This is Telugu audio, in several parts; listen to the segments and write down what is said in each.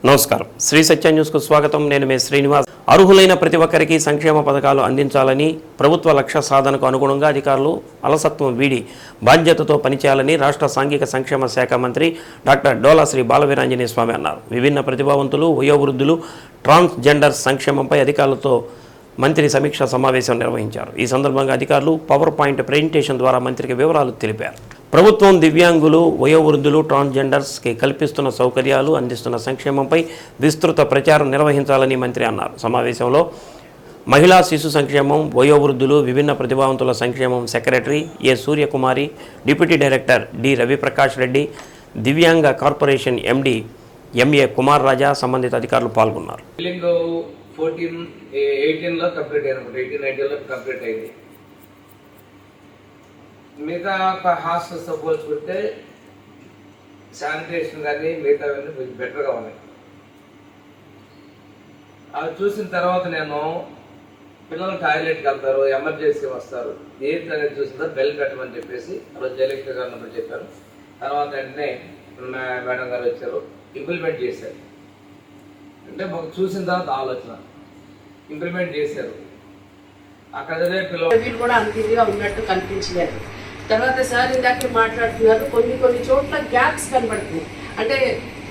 నమస్కారం. శ్రీ సత్య న్యూస్కు స్వాగతం. నేను మే శ్రీనివాస్. అర్హులైన ప్రతి ఒక్కరికి సంక్షేమ పథకాలు అందించాలని, ప్రభుత్వ లక్ష్య సాధనకు అనుగుణంగా అధికారులు అలసత్వం వీడి బాధ్యతతో పనిచేయాలని రాష్ట్ర సాంఘిక సంక్షేమ శాఖ మంత్రి డాక్టర్ డోలా శ్రీ బాలవీరాంజనేయ స్వామి అన్నారు. విభిన్న ప్రతిభావంతులు, వయోవృద్ధులు, ట్రాన్స్జెండర్ సంక్షేమంపై అధికారులతో మంత్రి సమీక్షా సమావేశం నిర్వహించారు. ఈ సందర్భంగా అధికారులు పవర్ పాయింట్ ప్రెజెంటేషన్ ద్వారా మంత్రికి వివరాలు తెలిపారు. ప్రభుత్వం దివ్యాంగులు, వయోవృద్ధులు, ట్రాన్స్జెండర్స్కి కల్పిస్తున్న సౌకర్యాలు, అందిస్తున్న సంక్షేమంపై విస్తృత ప్రచారం నిర్వహించాలని మంత్రి అన్నారు. సమావేశంలో మహిళా శిశు సంక్షేమం, వయోవృద్ధులు, విభిన్న ప్రతిభావంతుల సంక్షేమం secretary A Suryakumari, deputy director D Raviprakash Reddy, దివ్యాంగ corporation MD MA Kumar Raja, సంబంధిత అధికారులు పాల్గొన్నారు. 18లో కంప్లీట్ అయినప్పుడు 18-19లో కంప్లీట్ అయింది. మిగతా హాస్టల్స్తో పోల్చుకుంటే శానిటేషన్ కానీ మిగతావన్నీ కొంచెం బెటర్గా ఉన్నాయి. అవి చూసిన తర్వాత నేను పిల్లలు టాయిలెట్కి వెళ్తారు, ఎమర్జెన్సీ వస్తారు, ఏంటి అనేది చూసిన తర్వాత బెల్ పెట్టమని చెప్పేసి రోజు జయలక్ష్మి గారు అన్నప్పుడు చెప్పారు. తర్వాత వెంటనే మేడం గారు వచ్చారు, ఇంప్లిమెంట్ చేశారు. అంటే మాకు చూసిన తర్వాత ఆలోచన ఇంప్లిమెంట్ చేశారు. అక్కడ వీళ్ళు కూడా అంత ఇదిగా ఉన్నట్టు కనిపించలేదు. తర్వాత సార్ ఇందాక మాట్లాడుతున్నారు, కొన్ని చోట్ల గ్యాప్స్ కనబడుతుంది. అంటే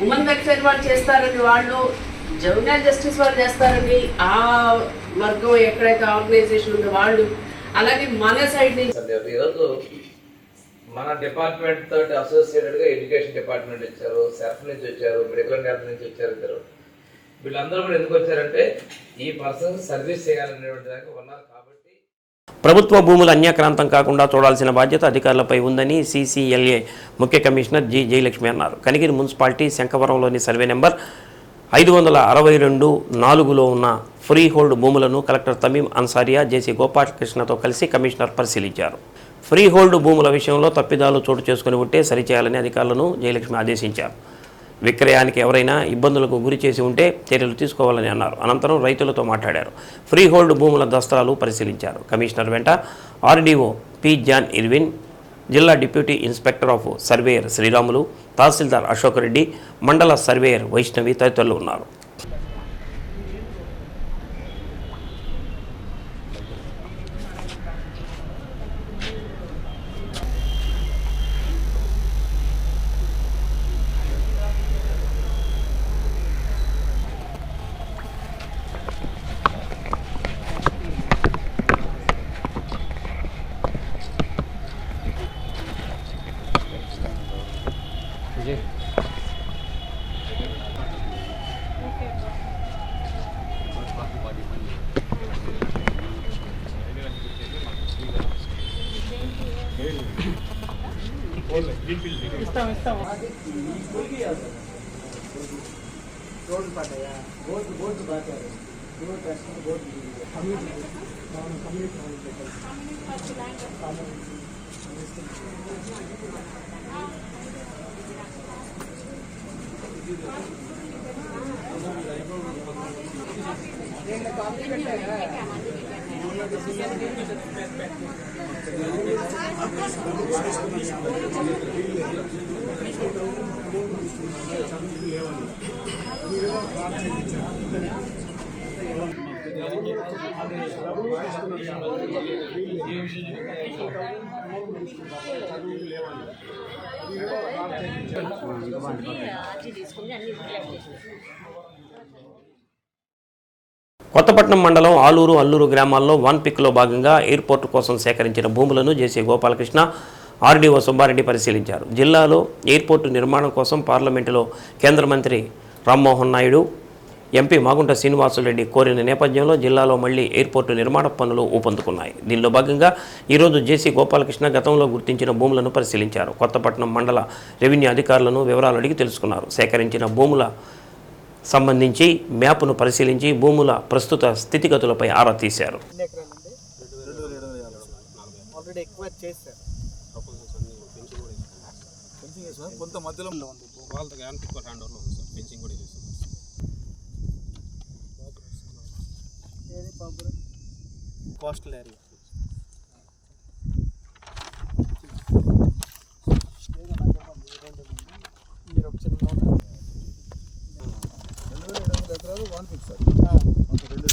ఉమెన్ వెల్ఫేర్ వాళ్ళు చేస్తారని, వాళ్ళు జూనియర్ జస్టిస్ వాళ్ళు చేస్తారని, ఆ వర్గం ఎక్కడైతే ఆర్గనైజేషన్ ఉందో వాళ్ళు, అలాగే మన సైడ్ నుంచి ఈరోజు మన డిపార్ట్మెంట్ తోటి అసోసియేటెడ్గా ఎడ్యుకేషన్ డిపార్ట్మెంట్ వచ్చారు, సెర్ఫ్ నుంచి వచ్చారు, మెడికల్ హెల్త్ నుంచి వచ్చారు ఇద్దరు. వీళ్ళందరూ కూడా ఎందుకు వచ్చారంటే ఈ పర్సన్ సర్వీస్ చేయాలనేటువంటి దానికి ఉన్నారు. కాబట్టి ప్రభుత్వ భూములు అన్యాక్రాంతం కాకుండా చూడాల్సిన బాధ్యత అధికారులపై ఉందని CCLA ముఖ్య కమిషనర్ జి జయలక్ష్మి అన్నారు. కనిగిరి మున్సిపాలిటీ శంఖవరంలోని సర్వే నెంబర్ 562-4లో ఉన్న ఫ్రీ హోల్డ్ భూములను కలెక్టర్ తమీం అన్సారియా, జేసీ గోపాలకృష్ణతో కలిసి కమిషనర్ పరిశీలించారు. ఫ్రీ హోల్డ్ భూముల విషయంలో తప్పిదాలు చోటు చేసుకుని ఉంటే సరిచేయాలని అధికారులను జయలక్ష్మి ఆదేశించారు. విక్రయానికి ఎవరైనా ఇబ్బందులకు గురి చేసి ఉంటే చర్యలు తీసుకోవాలని అన్నారు. అనంతరం రైతులతో మాట్లాడారు. ఫ్రీ హోల్డ్ భూముల దస్తాలు పరిశీలించారు. కమిషనర్ వెంట RDO పి జాన్ ఇర్విన్, జిల్లా deputy inspector of surveyor Sriramulu, tahsildar Ashok Reddy, mandal surveyor Vaishnavi తదితరులు ఉన్నారు. కొత్తపట్నం మండలం ఆలూరు, అల్లూరు గ్రామాల్లో వన్ పిక్లో భాగంగా ఎయిర్పోర్టు కోసం సేకరించిన భూములను జేసీ గోపాలకృష్ణ, RDO సుబ్బారెడ్డి పరిశీలించారు. జిల్లాలో ఎయిర్పోర్టు నిర్మాణం కోసం పార్లమెంటులో కేంద్ర మంత్రి రామ్మోహన్ నాయుడు, ఎంపీ మాగుంట శ్రీనివాసులరెడ్డి కోరిన నేపథ్యంలో జిల్లాలో మళ్లీ ఎయిర్పోర్టు నిర్మాణ పనులు ఊపందుకున్నాయి. దీనిలో భాగంగా ఈరోజు జేసీ గోపాలకృష్ణ గతంలో గుర్తించిన భూములను పరిశీలించారు. కొత్తపట్నం మండల రెవెన్యూ అధికారులను వివరాలు అడిగి తెలుసుకున్నారు. సేకరించిన భూముల సంబంధించి మ్యాప్ను పరిశీలించి భూముల ప్రస్తుత స్థితిగతులపై ఆరా తీశారు. కొంత మధ్యలో వాళ్ళకి యాంటిక్ హ్యాండ్ ఓవర్లో ఉంది సార్, ఫెన్సింగ్ కూడా చేస్తాం. కోస్టల్ ఏరియా మీరు ఒక చిన్న ఎకరాలు వాన్పిక్ సార్ మొత్తం 2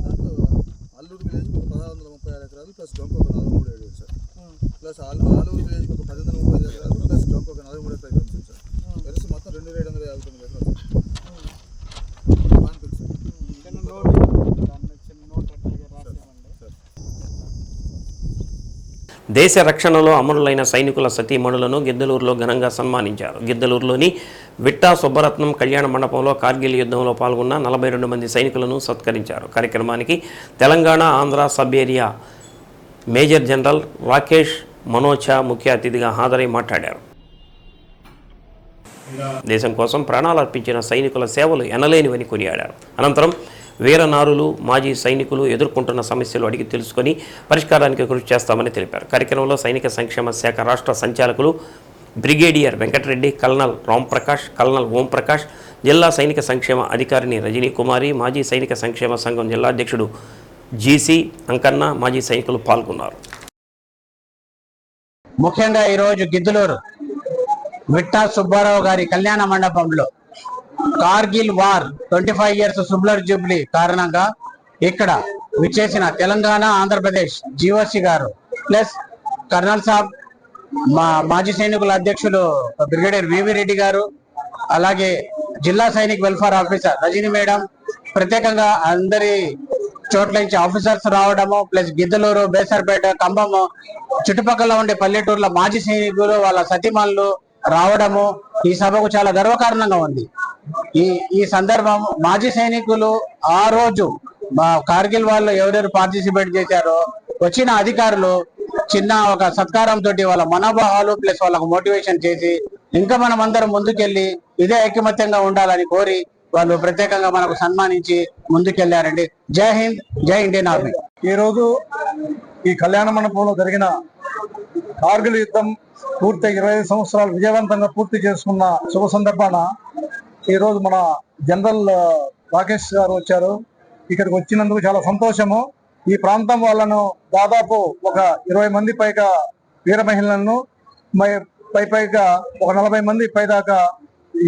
దాంట్లో అల్లూరు విలేజ్కి ఒక 1636 ఎకరాలు ప్లస్ డొంక ఒక 437 సార్ ప్లస్ ఆలూరు విలేజ్కి ఒక 1835 ఎకరాలు ప్లస్ డొంక ఒక 43 ఎకరాలు సార్ కలిసి మొత్తం 2759 ఎకరాలు సార్ వాన్పిక్ సార్. దేశ రక్షణలో అమరులైన సైనికుల సతీమణులను గిద్దలూరులో ఘనంగా సన్మానించారు. గిద్దలూరులోని విట్టా సుబ్బరత్నం కళ్యాణ మండపంలో కార్గిల్ యుద్ధంలో పాల్గొన్న 42 మంది సైనికులను సత్కరించారు. కార్యక్రమానికి Telangana, Andhra sub area major general Rakesh Manocha ముఖ్య అతిథిగా హాజరై మాట్లాడారు. దేశం కోసం ప్రాణాలు అర్పించిన సైనికుల సేవలు ఎనలేనివని కొనియాడారు. అనంతరం వీరనారులు, మాజీ సైనికులు ఎదుర్కొంటున్న సమస్యలు అడిగి తెలుసుకొని పరిష్కారానికి కృషి చేస్తామని తెలిపారు. కార్యక్రమంలో సైనిక సంక్షేమ శాఖ రాష్ట్ర సంచాలకులు brigadier Venkata Reddy, colonel Ramprakash, colonel Omprakash, జిల్లా సైనిక సంక్షేమ అధికారిని రజనీ కుమారి, మాజీ సైనిక సంక్షేమ సంఘం జిల్లా అధ్యక్షుడు జీసీ అంకన్న, మాజీ సైనికులు పాల్గొన్నారు. ముఖ్యంగా ఈరోజు గిద్దలూరు విట్టా సుబ్బారావు గారి కళ్యాణ మండపంలో Kargil war 25 years silver jubilee కారణంగా ఇక్కడ విచ్చేసిన తెలంగాణ, ఆంధ్రప్రదేశ్ జీఓసీ గారు ప్లస్ కర్నల్ సాబ్, మాజీ సైనికుల అధ్యక్షులు బ్రిగేడియర్ వివి రెడ్డి గారు, అలాగే జిల్లా సైనిక్ వెల్ఫేర్ ఆఫీసర్ రజనీ మేడం, ప్రత్యేకంగా అందరి చోట్ల నుంచి ఆఫీసర్స్ రావడము, ప్లస్ గిద్దలూరు, బేసర్పేట, ఖమ్మము చుట్టుపక్కల ఉండే పల్లెటూర్ల మాజీ సైనికులు వాళ్ళ సతీమణులు రావడము ఈ సభకు చాలా గర్వకారణంగా ఉంది. ఈ సందర్భం మాజీ సైనికులు ఆ రోజు కార్గిల్ వాళ్ళు ఎవరెవరు పార్టిసిపేట్ చేశారో వచ్చిన అధికారులు చిన్న ఒక సత్కారం తోటి వాళ్ళ మనోభావాలు ప్లస్ వాళ్ళకు మోటివేషన్ చేసి ఇంకా మనం అందరం ముందుకెళ్ళి ఇదే ఐకమత్యంగా ఉండాలని కోరి వాళ్ళు ప్రత్యేకంగా మనకు సన్మానించి ముందుకెళ్లారండి. జై హింద్, జై ఇండియన్ ఆర్మీ. ఈ రోజు ఈ కళ్యాణ మండపంలో జరిగిన కార్గిల్ యుద్ధం పూర్తి 25 సంవత్సరాలు విజయవంతంగా పూర్తి చేసుకున్న శుభ సందర్భాన ఈరోజు మన జనరల్ రాకేష్ గారు వచ్చారు. ఇక్కడికి వచ్చినందుకు చాలా సంతోషము. ఈ ప్రాంతం వాళ్ళను దాదాపు ఒక 20 మంది పైగా వీర మహిళలను పైగా ఒక 40 మంది పైదాకా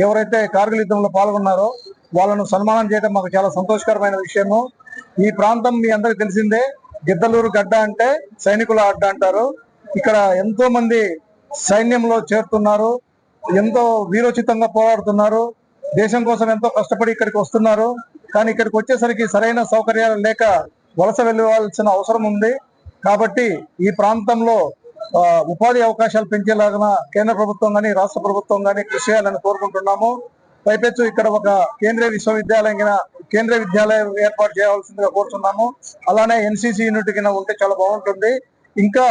ఎవరైతే కార్గిల్ యుద్ధంలో పాల్గొన్నారో వాళ్ళను సన్మానం చేయడం మాకు చాలా సంతోషకరమైన విషయము. ఈ ప్రాంతం మీ అందరికి తెలిసిందే, గిద్దలూరు గడ్డ అంటే సైనికుల అడ్డ అంటారు. ఇక్కడ ఎంతో మంది సైన్యంలో చేరుతున్నారు, ఎంతో వీరోచితంగా పోరాడుతున్నారు, దేశం కోసం ఎంతో కష్టపడి ఇక్కడికి వస్తున్నారు. కానీ ఇక్కడికి వచ్చేసరికి సరైన సౌకర్యాలు లేక వలస వెళ్ళవలసిన అవసరం ఉంది. కాబట్టి ఈ ప్రాంతంలో ఉపాధి అవకాశాలు పెంచేలాగా కేంద్ర ప్రభుత్వం కానీ రాష్ట్ర ప్రభుత్వం కానీ కృషి చేయాలని కోరుకుంటున్నాము. పైపెచ్చు ఇక్కడ ఒక కేంద్రీయ విద్యాలయం ఏర్పాటు చేయవలసిందిగా కోరుతున్నాము. అలానే ఎన్సీసీ యూనిట్ కింద ఉంటే చాలా బాగుంటుంది. ఇంకా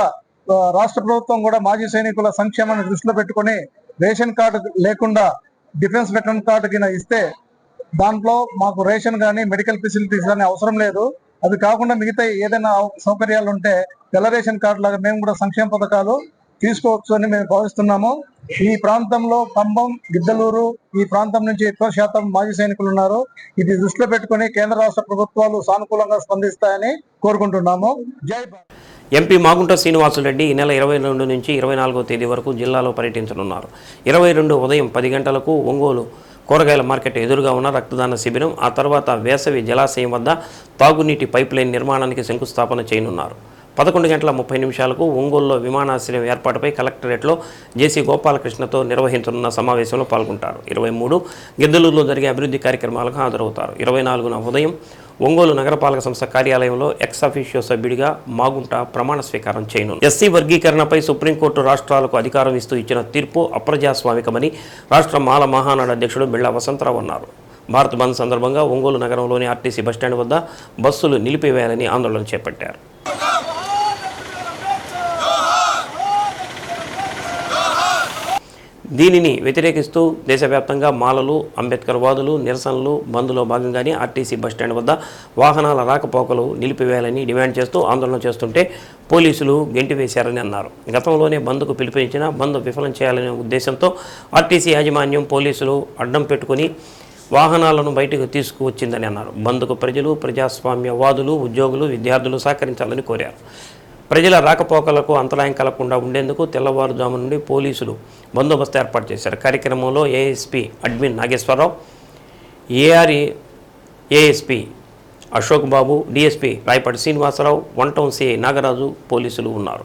రాష్ట్ర ప్రభుత్వం కూడా మాజీ సైనికుల సంక్షేమాన్ని దృష్టిలో పెట్టుకుని రేషన్ కార్డు లేకుండా డిఫెన్స్ వెటరన్ కార్డు కింద ఇస్తే దాంట్లో మాకు రేషన్ కానీ మెడికల్ ఫెసిలిటీస్ కానీ అవసరం లేదు. అవి కాకుండా మిగతా ఏదైనా సౌకర్యాలు ఉంటే తెల్ల రేషన్ కార్డు లాగా మేము కూడా సంక్షేమ పథకాలు తీసుకోవచ్చు అని మేము భావిస్తున్నాము. ఈ ప్రాంతంలో ఖమ్మం, గిద్దలూరు ఈ ప్రాంతం నుంచి ఎక్కువ శాతం మాజీ సైనికులు ఉన్నారు. ఇది దృష్టిలో పెట్టుకుని కేంద్ర రాష్ట్ర ప్రభుత్వాలు సానుకూలంగా స్పందిస్తాయని కోరుకుంటున్నాము. జై భారత్. ఎంపీ మాగుంట శ్రీనివాసులరెడ్డి ఈ నెల 22 నుంచి 24వ తేదీ వరకు జిల్లాలో పర్యటించనున్నారు. 22 ఉదయం 10 గంటలకు ఒంగోలు కూరగాయల మార్కెట్ ఎదురుగా ఉన్న రక్తదాన శిబిరం, ఆ తర్వాత వేసవి జలాశయం వద్ద తాగునీటి పైప్లైన్ నిర్మాణానికి శంకుస్థాపన చేయనున్నారు. 11:30 ఒంగోలులో విమానాశ్రయం ఏర్పాటుపై కలెక్టరేట్లో జేసీ గోపాలకృష్ణతో నిర్వహించనున్న సమావేశంలో పాల్గొంటారు. 23 గిద్దలూరులో జరిగే అభివృద్ధి కార్యక్రమాలకు హాజరవుతారు. 24న ఉదయం ఒంగోలు నగరపాలక సంస్థ కార్యాలయంలో ఎక్స్ అఫీషియో సభ్యుడిగా మాగుంట ప్రమాణ స్వీకారం చేయనున్నారు. ఎస్సీ వర్గీకరణపై సుప్రీంకోర్టు రాష్ట్రాలకు అధికారం ఇస్తూ ఇచ్చిన తీర్పు అప్రజాస్వామికమని రాష్ట్ర మాల మహానాడు అధ్యక్షుడు బిళ్ళ వసంతరావు అన్నారు. భారత్ బంద్ సందర్భంగా ఒంగోలు నగరంలోని ఆర్టీసీ బస్టాండ్ వద్ద బస్సులు నిలిపివేయాలని ఆందోళన చేపట్టారు. దీనిని వ్యతిరేకిస్తూ దేశవ్యాప్తంగా మాలలు, అంబేద్కర్ వాదులు నిరసనలు బంద్లో భాగంగానే ఆర్టీసీ బస్టాండ్ వద్ద వాహనాల రాకపోకలు నిలిపివేయాలని డిమాండ్ చేస్తూ ఆందోళన చేస్తుంటే పోలీసులు గెంటివేశారని అన్నారు. గతంలోనే బంద్కు పిలుపునిచ్చిన బంద్ విఫలం చేయాలనే ఉద్దేశంతో ఆర్టీసీ యాజమాన్యం పోలీసులు అడ్డం పెట్టుకుని వాహనాలను బయటకు తీసుకువచ్చిందని అన్నారు. బంద్కు ప్రజలు, ప్రజాస్వామ్యవాదులు, ఉద్యోగులు, విద్యార్థులు సహకరించాలని కోరారు. ప్రజల రాకపోకలకు అంతరాయం కలగకుండా ఉండేందుకు తెల్లవారుజాము నుండి పోలీసులు బందోబస్తు ఏర్పాటు చేశారు. కార్యక్రమంలో ఏఎస్పీ అడ్మిన్ నాగేశ్వరరావు, ఏఆర్ఈ ASP Ashok Babu, DSP Rayapati Srinivasa Rao, one town CI Nagaraju పోలీసులు ఉన్నారు.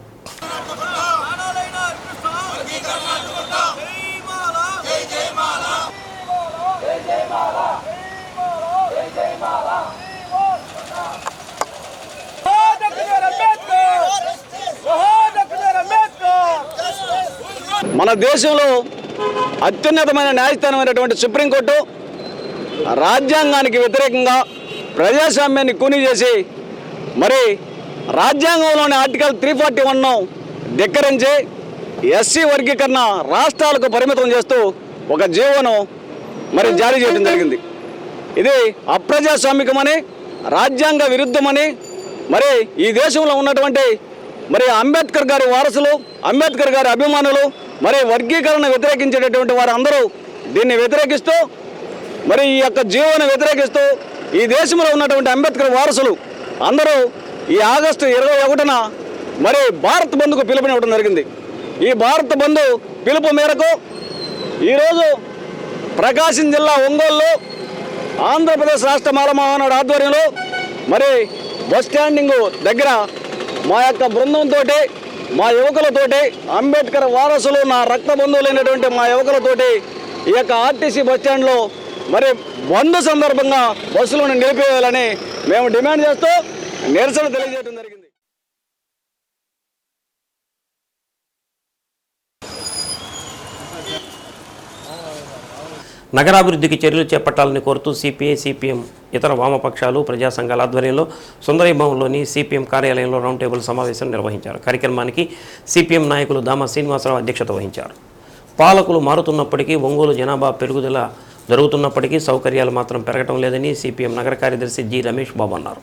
మన దేశంలో అత్యున్నతమైన న్యాయస్థానమైనటువంటి సుప్రీంకోర్టు రాజ్యాంగానికి వ్యతిరేకంగా ప్రజాస్వామ్యాన్ని కూనీ చేసి మరి రాజ్యాంగంలోని ఆర్టికల్ 341ను ధిక్కరించి ఎస్సీ వర్గీకరణ రాష్ట్రాలకు పరిమితం చేస్తూ ఒక జీవోను మరి జారీ చేయడం జరిగింది. ఇది అప్రజాస్వామికమని, రాజ్యాంగ విరుద్ధమని మరి ఈ దేశంలో ఉన్నటువంటి మరి అంబేద్కర్ గారి వారసులు, అంబేద్కర్ గారి అభిమానులు, మరి వర్గీకరణ వ్యతిరేకించేటటువంటి వారు అందరూ దీన్ని వ్యతిరేకిస్తూ మరి ఈ యొక్క జీవోను వ్యతిరేకిస్తూ ఈ దేశంలో ఉన్నటువంటి అంబేద్కర్ వారసులు అందరూ ఈ ఆగస్టు 21న మరి భారత్ బంద్కు పిలుపునివ్వడం జరిగింది. ఈ భారత్ బంద్ పిలుపు మేరకు ఈరోజు ప్రకాశం జిల్లా ఒంగోలులో ఆంధ్రప్రదేశ్ రాష్ట్ర మాల మహానాడు ఆధ్వర్యంలో మరి బస్ స్టాండింగ్ దగ్గర మా యొక్క బృందంతో, మా యువకులతోటి, అంబేద్కర్ వారసులు నా రక్త బంధువులైనటువంటి మా యువకులతోటి ఈ యొక్క ఆర్టీసీ బస్ స్టాండ్లో మరి బంద్ సందర్భంగా బస్సులను నిలిపివేయాలని మేము డిమాండ్ చేస్తూ నిరసన తెలియజేయడం జరిగింది. నగరాభివృద్ధికి చర్యలు చేపట్టాలని కోరుతూ సిపిఐ, సిపిఎం, ఇతర వామపక్షాలు, ప్రజా సంఘాల ఆధ్వర్యంలో సుందరీభవన్లోని సిపిఎం కార్యాలయంలో రౌండ్ టేబుల్ సమావేశం నిర్వహించారు. కార్యక్రమానికి సిపిఎం నాయకులు దామ శ్రీనివాసరావు అధ్యక్షత వహించారు. పాలకులు మారుతున్నప్పటికీ, ఒంగోలు జనాభా పెరుగుదల జరుగుతున్నప్పటికీ సౌకర్యాలు మాత్రం పెరగటం లేదని సిపిఎం నగర కార్యదర్శి జి రమేష్ బాబు అన్నారు.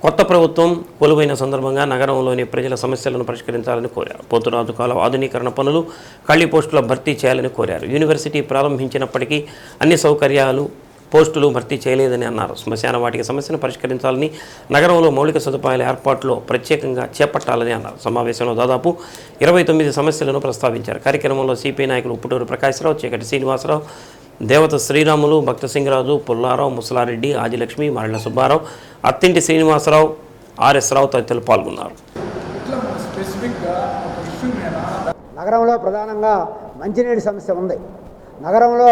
కొత్త ప్రభుత్వం కొలువైన సందర్భంగా నగరంలోని ప్రజల సమస్యలను పరిష్కరించాలని కోరారు. పోతురాజు కాలువ ఆధునీకరణ పనులు, ఖాళీ పోస్టుల భర్తీ చేయాలని కోరారు. యూనివర్సిటీ ప్రారంభించినప్పటికీ అన్ని సౌకర్యాలు, పోస్టులు భర్తీ చేయలేదని అన్నారు. శ్మశాన వాటిక సమస్యను పరిష్కరించాలని, నగరంలో మౌలిక సదుపాయాల ఏర్పాట్లో ప్రత్యేకంగా చేపట్టాలని అన్నారు. సమావేశంలో దాదాపు 29 సమస్యలను ప్రస్తావించారు. కార్యక్రమంలో సిపిఐ నాయకులు పుట్టూరు ప్రకాశ్రావు, చీకటి శ్రీనివాసరావు, దేవత శ్రీరాములు, భక్త సింగరాజు, పుల్లారావు, ముసలారెడ్డి, ఆదిలక్ష్మి, మరళ్ళ సుబ్బారావు, అత్తింటి శ్రీనివాసరావు, ఆర్ఎస్ రావు తదితరులు పాల్గొన్నారు. నగరంలో ప్రధానంగా మంచినీటి సమస్య ఉంది. నగరంలో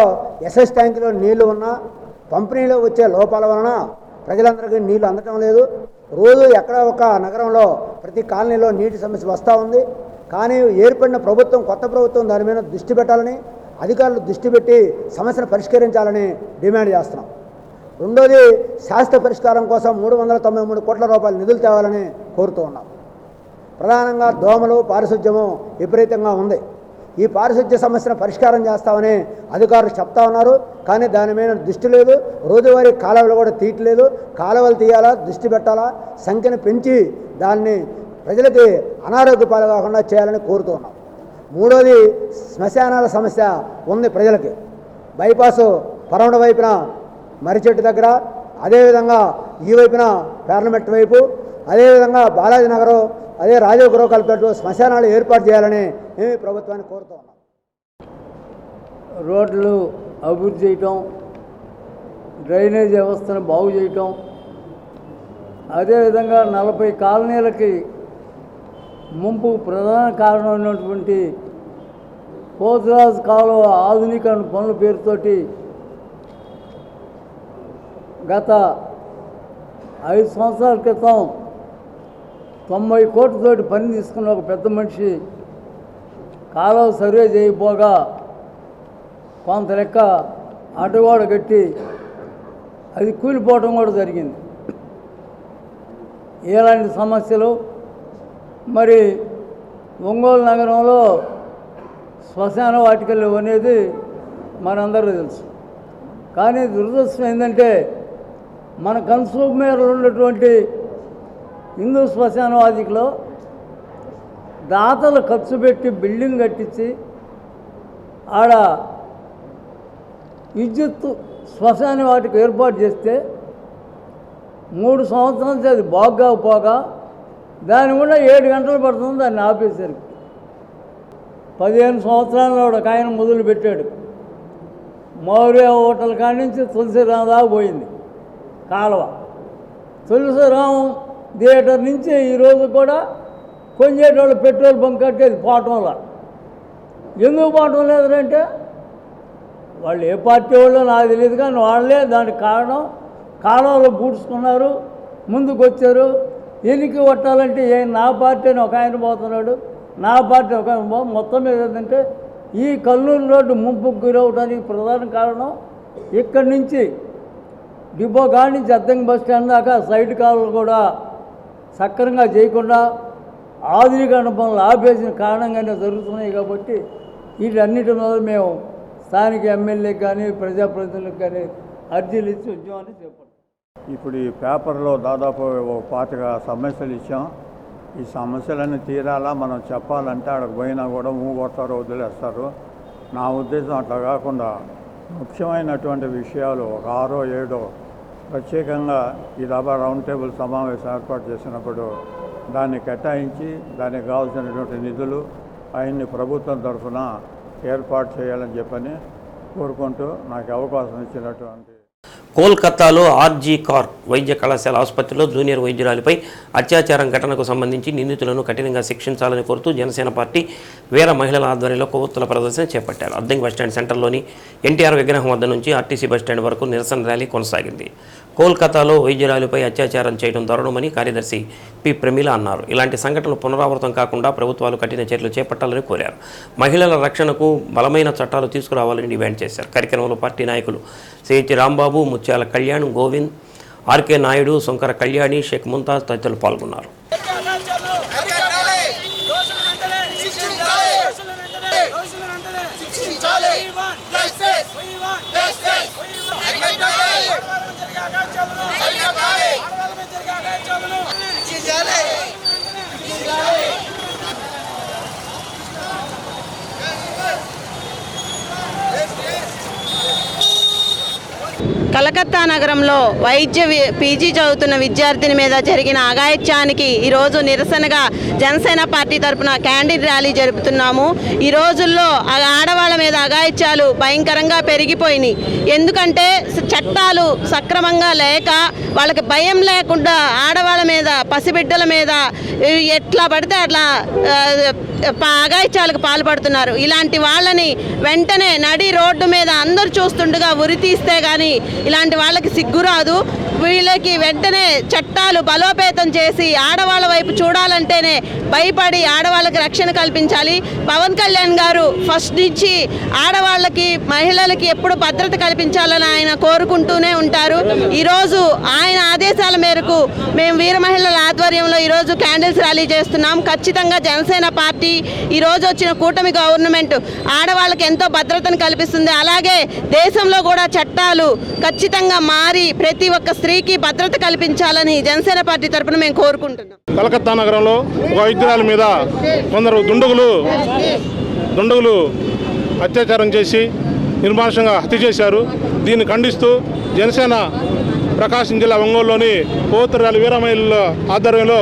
ఎస్ఎస్ ట్యాంకులో నీళ్లు ఉన్నా పంపిణీలో వచ్చే లోపాల వలన ప్రజలందరికీ నీళ్లు అందటం లేదు. రోజు ఎక్కడ ఒక నగరంలో ప్రతి కాలనీలో నీటి సమస్య వస్తూ ఉంది. కానీ ఏర్పడిన ప్రభుత్వం, కొత్త ప్రభుత్వం దాని మీద దృష్టి పెట్టాలని, అధికారులు దృష్టి పెట్టి సమస్యను పరిష్కరించాలని డిమాండ్ చేస్తున్నాం. రెండోది, శాశ్వత పరిష్కారం కోసం 393 కోట్ల రూపాయల నిధులు తేవాలని కోరుతూ ఉన్నాం. ప్రధానంగా దోమలు, పారిశుధ్యము విపరీతంగా ఉంది. ఈ పారిశుధ్య సమస్యను పరిష్కారం చేస్తామని అధికారులు చెప్తా ఉన్నారు. కానీ దాని మీద దృష్టి లేదు. రోజువారీ కాలువలు కూడా తీయట్లేదు. కాలువలు తీయాలా, దృష్టి పెట్టాలా, సంఖ్యను పెంచి దాన్ని ప్రజలకి అనారోగ్య పాలు కాకుండా చేయాలని కోరుతూ ఉన్నాం. మూడోది, శ్మశానాల సమస్య ఉంది ప్రజలకి. బైపాసు పరమడ వైపున మర్రిచెట్టు దగ్గర, అదేవిధంగా ఈ వైపున పార్లమెంట్ వైపు, అదేవిధంగా బాలాజీ నగరం, అదే రాజీవ్ గృహకల్పేటలో శ్మశానాలు ఏర్పాటు చేయాలని మేము ప్రభుత్వాన్ని కోరుతూ ఉన్నాం. రోడ్లు అభివృద్ధి చేయటం, డ్రైనేజ్ వ్యవస్థను బాగు చేయటం, అదేవిధంగా 40 కాలనీలకి ముంపు ప్రధాన కారణమైనటువంటి పోతురాజు కాలువ ఆధునీకరణ పనుల పేరుతోటి గత 5 సంవత్సరాల క్రితం 90 కోట్లతోటి పని తీసుకున్న ఒక పెద్ద మనిషి కాలువ సర్వే చేయకపోగా కొంత లెక్క అడ్డగోడ కట్టి అది కూలిపోవడం కూడా జరిగింది. ఇలాంటి సమస్యలు మరి ఒంగోలు నగరంలో శ్మశాన వాటికలు అనేది మనందరూ తెలుసు. కానీ దురదృష్టం ఏంటంటే మన కన్సూమర్లు ఉన్నటువంటి హిందూ శ్మశాన వాటికలో దాతలు ఖర్చు పెట్టి బిల్డింగ్ కట్టించి ఆడ విద్యుత్ శ్మశాన వాటికి ఏర్పాటు చేస్తే 3 సంవత్సరాల నుంచి అది బాగోకపోగా దాని కూడా 7 గంటలు పడుతుంది దాన్ని ఆపేసరికి. 15 సంవత్సరాల్లో ఒక ఆయన మొదలు పెట్టాడు. మౌర్య హోటల్ కాడి నుంచి తులసి రాదా పోయింది. కాలువ తులసిరామం థియేటర్ నుంచి ఈరోజు కూడా కొంచేటోళ్ళు పెట్రోల్ బంక్ కట్టేది పోవటంలో. ఎందుకు పోవటం లేదంటే వాళ్ళు ఏ పార్టీ వాళ్ళో నాకు తెలియదు, కానీ వాళ్ళే దానికి కారణం. కాలువలో పూడ్చుకున్నారు, ముందుకు వచ్చారు. ఎన్నిక కొట్టాలంటే నా పార్టీ అని ఒక ఆయన పోతున్నాడు, నా పార్టీ ఒక ఆయన మొత్తం మీద ఏంటంటే ఈ కల్లూరు రోడ్డు ముంపుకు గురవడానికి ప్రధాన కారణం ఇక్కడి నుంచి డిపో కాడి నుంచి అద్దంకి బస్ స్టాండ్ దాకా సైడ్ కాలువలు కూడా సక్రమంగా చేయకుండా ఆధునీకరణ పనులు ఆపేసిన కారణంగానే జరుగుతున్నాయి. కాబట్టి వీటన్నిటి మీద మేము స్థానిక ఎమ్మెల్యేకి కానీ ప్రజాప్రతినిధులకు కానీ అర్జీలు ఇచ్చి ఉద్యమాన్ని చేపట్టాం. ఇప్పుడు ఈ పేపర్లో దాదాపు 25 సమస్యలు ఇచ్చాం. ఈ సమస్యలన్నీ తీరాలా మనం చెప్పాలంటే అక్కడికి పోయినా కూడా కొడతారు, వదిలేస్తారు. నా ఉద్దేశం అట్లా కాకుండా ముఖ్యమైనటువంటి విషయాలు ఒక 6 7 ప్రత్యేకంగా ఈ రౌండ్ టేబుల్ సమావేశం ఏర్పాటు చేసినప్పుడు దాన్ని కేటాయించి దానికి కావాల్సినటువంటి నిధులు ఆయన్ని ప్రభుత్వం తరఫున ఏర్పాటు చేయాలని చెప్పని కోరుకుంటూ నాకు అవకాశం ఇచ్చినటువంటి కోల్కతాలో ఆర్జీ కార్ వైద్య కళాశాల ఆసుపత్రిలో జూనియర్ వైద్యురాలిపై అత్యాచారం ఘటనకు సంబంధించి నిందితులను కఠినంగా శిక్షించాలని కోరుతూ జనసేన పార్టీ వీర మహిళల ఆధ్వర్యంలో కొవ్వొత్తుల ప్రదర్శన చేపట్టారు. అద్దంకి బస్టాండ్ సెంటర్లోని ఎన్టీఆర్ విగ్రహం వద్ద నుంచి ఆర్టీసీ బస్టాండ్ వరకు నిరసన ర్యాలీ కొనసాగింది. కోల్కతాలో వైద్యురాలిపై అత్యాచారం చేయడం దారుణమని కార్యదర్శి పి ప్రమీల అన్నారు. ఇలాంటి సంఘటనలు పునరావృతం కాకుండా ప్రభుత్వాలు కఠిన చర్యలు చేపట్టాలని కోరారు. మహిళల రక్షణకు బలమైన చట్టాలు తీసుకురావాలని డిమాండ్ చేశారు. కార్యక్రమంలో పార్టీ నాయకులు సిహెచ్ రాంబాబు, ముత్యాల కళ్యాణ్, గోవింద్, ఆర్కే నాయుడు, శంకర కళ్యాణి, షేక్ ముంతాజ్ తదితరులు పాల్గొన్నారు. కలకత్తా నగరంలో పీజీ చదువుతున్న విద్యార్థిని మీద జరిగిన అఘాయిత్యానికి ఈరోజు నిరసనగా జనసేన పార్టీ తరఫున క్యాండిల్ ర్యాలీ జరుపుతున్నాము. ఈ రోజుల్లో ఆడవాళ్ళ మీద అఘాయిత్యాలు భయంకరంగా పెరిగిపోయినాయి. ఎందుకంటే చట్టాలు సక్రమంగా లేక వాళ్ళకి భయం లేకుండా ఆడవాళ్ళ మీద, పసిబిడ్డల మీద ఎట్లా పడితే అట్లా అఘాయిత్యాలకు పాల్పడుతున్నారు. ఇలాంటి వాళ్ళని వెంటనే నడి రోడ్డు మీద అందరూ చూస్తుండగా ఉరి తీస్తే కానీ ఇలాంటి వాళ్ళకి సిగ్గురాదు. వీళ్ళకి వెంటనే చట్టాలు బలోపేతం చేసి ఆడవాళ్ళ వైపు చూడాలంటేనే భయపడి ఆడవాళ్ళకి రక్షణ కల్పించాలి. పవన్ కళ్యాణ్ గారు ఫస్ట్ నుంచి ఆడవాళ్ళకి, మహిళలకి ఎప్పుడు భద్రత కల్పించాలని ఆయన కోరుకుంటూనే ఉంటారు. ఈరోజు ఆయన ఆదేశాల మేరకు మేము వీర మహిళల ఆధ్వర్యంలో ఈరోజు క్యాండిల్స్ ర్యాలీ చేస్తున్నాం. ఖచ్చితంగా జనసేన పార్టీ ఈరోజు వచ్చిన కూటమి గవర్నమెంట్ ఆడవాళ్ళకి ఎంతో భద్రతను కల్పిస్తుంది. అలాగే దేశంలో కూడా చట్టాలు ఖచ్చితంగా మారి ప్రతి ఒక్క స్త్రీకి భద్రత కల్పించాలని జనసేన పార్టీ తరఫున మేము కోరుకుంటున్నాం. కలకత్తా నగరంలో ఒక వైద్యురాలి మీద కొందరు దుండగులు అత్యాచారం చేసి నిర్మానుషంగా హత్య చేశారు. దీన్ని ఖండిస్తూ జనసేన ప్రకాశం జిల్లా ఒంగోలులోని కోతురాలి వీరమహిళల ఆధ్వర్యంలో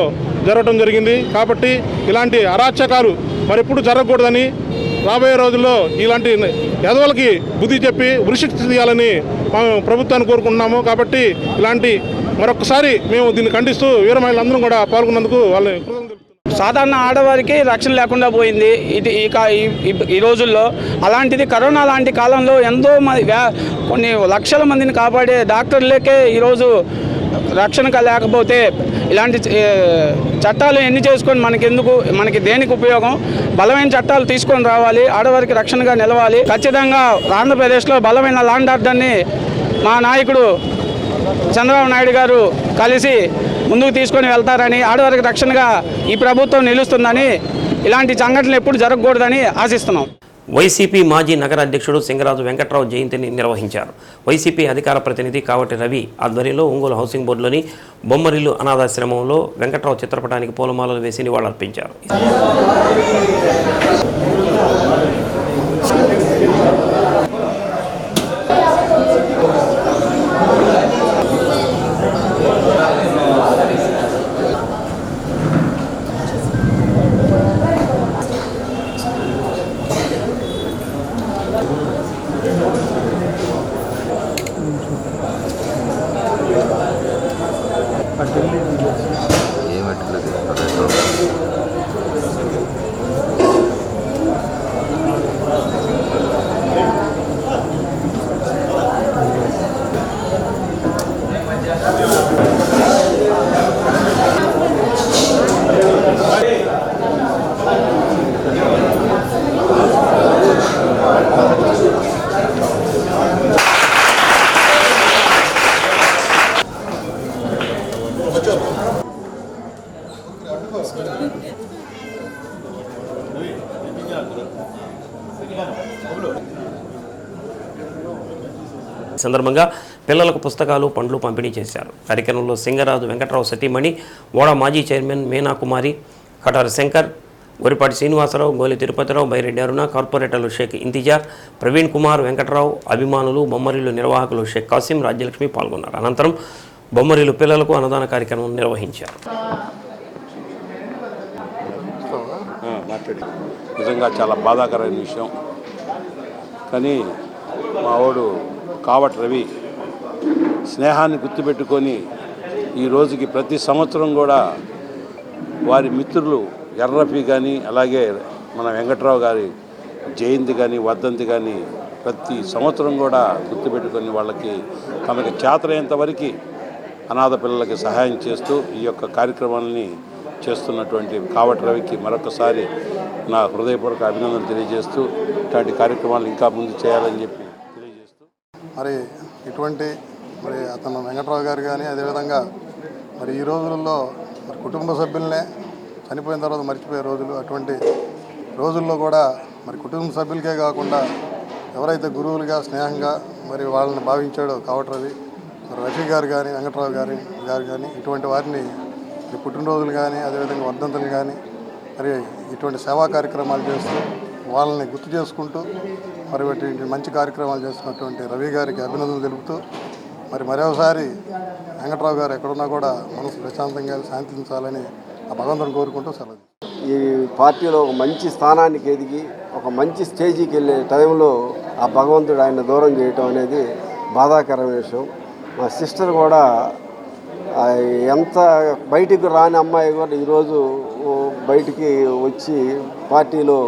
జరగడం జరిగింది. కాబట్టి ఇలాంటి అరాచకాలు మరెప్పుడు జరగకూడదని, రాబోయే రోజుల్లో ఇలాంటి ఎదవలకి బుద్ధి చెప్పి ఉరిశిక్ష తీయాలని మేము ప్రభుత్వాన్ని కోరుకుంటున్నాము. కాబట్టి ఇలాంటి మరొకసారి మేము దీన్ని ఖండిస్తూ వీర మహిళలందరం కూడా పాల్గొన్నందుకు వాళ్ళని సాధారణ ఆడవారికి రక్షణ లేకుండా పోయింది ఈ రోజుల్లో. అలాంటిది కరోనా లాంటి కాలంలో ఎంతో కొన్ని లక్షల మందిని కాపాడే డాక్టర్లకే ఈరోజు రక్షణ లేకపోతే ఇలాంటి చట్టాలు ఎన్ని చేసుకొని మనకి దేనికి ఉపయోగం? బలమైన చట్టాలు తీసుకొని రావాలి, ఆడవారికి రక్షణగా నిలవాలి. ఖచ్చితంగా ఆంధ్రప్రదేశ్లో బలమైన లాండ్ ఆర్డర్ని మా నాయకుడు చంద్రబాబు నాయుడు గారు కలిసి ముందుకు తీసుకొని వెళ్తారని, ఆడవారికి రక్షణగా ఈ ప్రభుత్వం నిలుస్తుందని, ఇలాంటి సంఘటనలు ఎప్పుడు జరగకూడదని ఆశిస్తున్నాం. వైసీపీ మాజీ నగర అధ్యక్షుడు సింగరాజు వెంకట్రావు జయంతిని నిర్వహించారు. వైసీపీ అధికార ప్రతినిధి కావటి రవి ఆధ్వర్యంలో ఒంగోలు హౌసింగ్ బోర్డులోని బొమ్మరిల్లు అనాథాశ్రమంలో వెంకట్రావు చిత్రపటానికి పూలమాలలు వేసి నివాళులర్పించారు. సందర్భంగా పిల్లలకు పుస్తకాలు పండ్లు పంపిణీ చేశారు. కార్యక్రమంలో సింగరాజు వెంకట్రావు సతీమణి, ఓడ మాజీ చైర్మన్ మీనా కుమారి, కటారి శంకర్, గొరిపాటి శ్రీనివాసరావు, గోలి తిరుపతిరావు, బైరెడ్డి అరుణ, కార్పొరేటర్లు షేక్ ఇంతిజార్, ప్రవీణ్ కుమార్, వెంకట్రావు, అభిమానులు, బొమ్మరిల్లు నిర్వాహకులు షేక్ కాసిం, రాజ్యలక్ష్మి పాల్గొన్నారు. అనంతరం బొమ్మరిల్లు పిల్లలకు అన్నదాన కార్యక్రమం నిర్వహించారు. నిజంగా చాలా బాధాకరమైన విషయం. కానీ మా వాడు కావటి రవి స్నేహాన్ని గుర్తుపెట్టుకొని ఈ రోజుకి ప్రతి సంవత్సరం కూడా వారి మిత్రులు ఎర్రఫీ కానీ అలాగే మన వెంకట్రావు గారి జయంతి కానీ వర్ధంతి కానీ ప్రతి సంవత్సరం కూడా గుర్తుపెట్టుకొని వాళ్ళకి తమకి చేతనైనంత వరకు అనాథ పిల్లలకి సహాయం చేస్తూ ఈ యొక్క కార్యక్రమాలని చేస్తున్నటువంటి కావటి రవికి మరొకసారి నా హృదయపూర్వక అభినందనలు తెలియజేస్తూ ఇట్లాంటి కార్యక్రమాలు ఇంకా ముందు చేయాలని చెప్పి తెలియజేస్తూ మరి ఇటువంటి మరి అతను వెంకట్రావు గారు కానీ అదేవిధంగా మరి ఈ రోజుల్లో మరి కుటుంబ సభ్యులనే చనిపోయిన తర్వాత మర్చిపోయే రోజులు, అటువంటి రోజుల్లో కూడా మరి కుటుంబ సభ్యులకే కాకుండా ఎవరైతే గురువులుగా స్నేహంగా మరి వాళ్ళని భావించాడో కావటి రవి, మరి రఫీ గారు కానీ వెంకట్రావు గారు కానీ ఇటువంటి వారిని పుట్టినరోజులు కానీ అదేవిధంగా వర్ధంతులు కానీ మరి ఇటువంటి సేవా కార్యక్రమాలు చేస్తూ వాళ్ళని గుర్తు చేసుకుంటూ మరి మంచి కార్యక్రమాలు చేస్తున్నటువంటి రవి గారికి అభినందనలు తెలుపుతూ మరి మరోసారి వెంకట్రావు గారు ఎక్కడున్నా కూడా మనసు ప్రశాంతంగా శాంతించాలని ఆ భగవంతుని కోరుకుంటూ సెలవు. ఈ పార్టీలో ఒక మంచి స్థానానికి ఎదిగి ఒక మంచి స్టేజీకి వెళ్ళే టైంలో ఆ భగవంతుడు ఆయన దూరం చేయటం అనేది బాధాకరమైన విషయం. మా సిస్టర్ కూడా ఎంత బయటికి రాని అమ్మాయి కూడా ఈరోజు బయటికి వచ్చి పార్టీలో